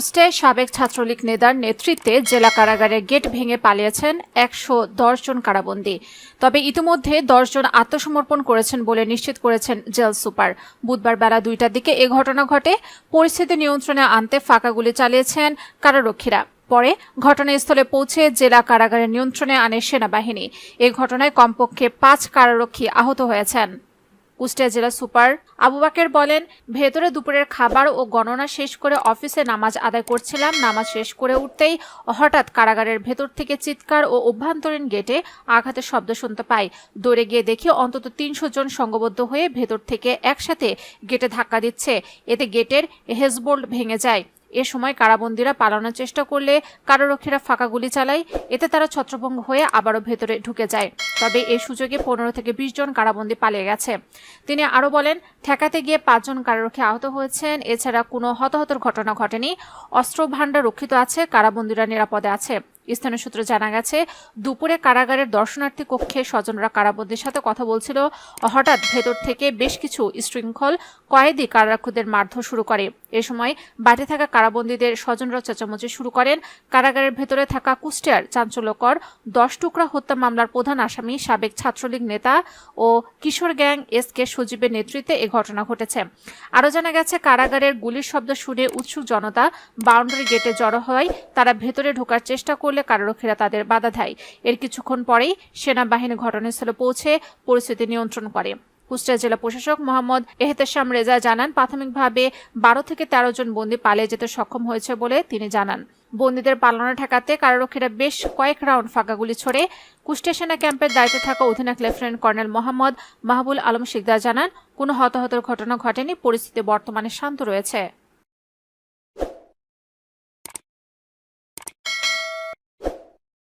কুষ্টিয়ায় সাবেক ছাত্রলীগ নেতার নেতৃত্বে জেলা কারাগারের গেট ভেঙে পালিয়েছেন ১১০ জন কারাবন্দী। তবে ইতিমধ্যে ১০ জন আত্মসমর্পণ করেছেন বলে নিশ্চিত করেছেন জেল সুপার। বুধবার বেলা ২টার দিকে এ ঘটনা ঘটে। পরিস্থিতি নিয়ন্ত্রণে আনতে ফাঁকা গুলি চালিয়েছেন কারারক্ষীরা। পরে ঘটনাস্থলে পৌঁছে জেলা কারাগারের নিয়ন্ত্রণে আনে সেনাবাহিনী। এ ঘটনায় কমপক্ষে ৫ কারারক্ষী আহত হয়েছেন। কুষ্টিয়া জেলা সুপার আবু বাকের বলেন, ভেতরে দুপুরের খাবার ও গণনা শেষ করে অফিসে নামাজ আদায় করছিলাম। নামাজ শেষ করে উঠতেই হঠাৎ কারাগারের ভেতর থেকে চিৎকার ও অভ্যন্তরীণ গেটে আঘাতের শব্দ শুনতে পাই। দৌড়ে গিয়ে দেখি অন্তত ৩০০ জন সংঘবদ্ধ হয়ে ভেতর থেকে একসাথে গেটে ধাক্কা দিচ্ছে। এতে গেটের হেজবোল্ট ভেঙে যায়। এ সময় কারাবন্দীরা পালানোর চেষ্টা করলে কারারক্ষীরা ফাঁকা গুলি চালায়। এতে তারা ছত্রভঙ্গ হয়ে আবারও ভেতরে ঢুকে যায়। তবে এই সুযোগে ১৫ থেকে ২০ জন কারাবন্দী পালিয়ে গেছে। তিনি আরও বলেন, ঠেকাতে গিয়ে ৫ জন কারারক্ষী আহত হয়েছেন। এছাড়া কোনো হতাহতের ঘটনা ঘটেনি। অস্ত্র ভান্ডার রক্ষিত আছে, কারাবন্দীরা নিরাপদে আছে। স্থানীয় সূত্রে জানা গেছে, দুপুরে কারাগারের দর্শনার্থী কক্ষে স্বজনরা কারাবন্দীর সাথে কথা বলছিল। হঠাৎ ভেতর থেকে বেশ কিছু শৃঙ্খল কয়েদি কারারক্ষীদের মারধর শুরু করে। এ সময় বাইরে থাকা কারাবন্দীদের স্বজনরা চেঁচামেচি শুরু করেন। কারাগারের ভেতরে থাকা কুষ্টিয়ার চাঞ্চল্যকর ১০ টুকরা হত্যা মামলার প্রধান আসামি সাবেক ছাত্রলীগ নেতা ও কিশোর গ্যাং এস.কে সজীবের নেতৃত্বে এ ঘটনা ঘটেছে। আরও জানা গেছে, কারাগারের গুলির শব্দ শুনে উৎসুক জনতা বাউন্ডারি গেটে জড়ো হয়। তারা ভেতরে ঢোকার চেষ্টা করলে কারারক্ষীরা তাদের বাধা দেয়। এর কিছুক্ষণ পরেই সেনাবাহিনী ঘটনাস্থলে পৌঁছে পরিস্থিতি নিয়ন্ত্রণ করে। কুষ্টিয়া জেলা প্রশাসক মোহাম্মদ এহতেশাম রেজা জানান, প্রাথমিকভাবে ১২ থেকে ১৩ জন বন্দী পালিয়ে যেতে সক্ষম হয়েছে বলে তিনি জানান। বন্দীদের পালানো ঠেকাতে কারারক্ষীরা বেশ কয়েক রাউন্ড ফাঁকা গুলি ছোড়ে। কুষ্টিয়া সেনা ক্যাম্পের দায়িত্বে থাকা অধিনায়ক লেফটেন্যান্ট কর্নেল মোহাম্মদ মাহবুল আলম শিকদার জানান, কোনো হতাহতের ঘটনা ঘটেনি। পরিস্থিতি বর্তমানে শান্ত রয়েছে।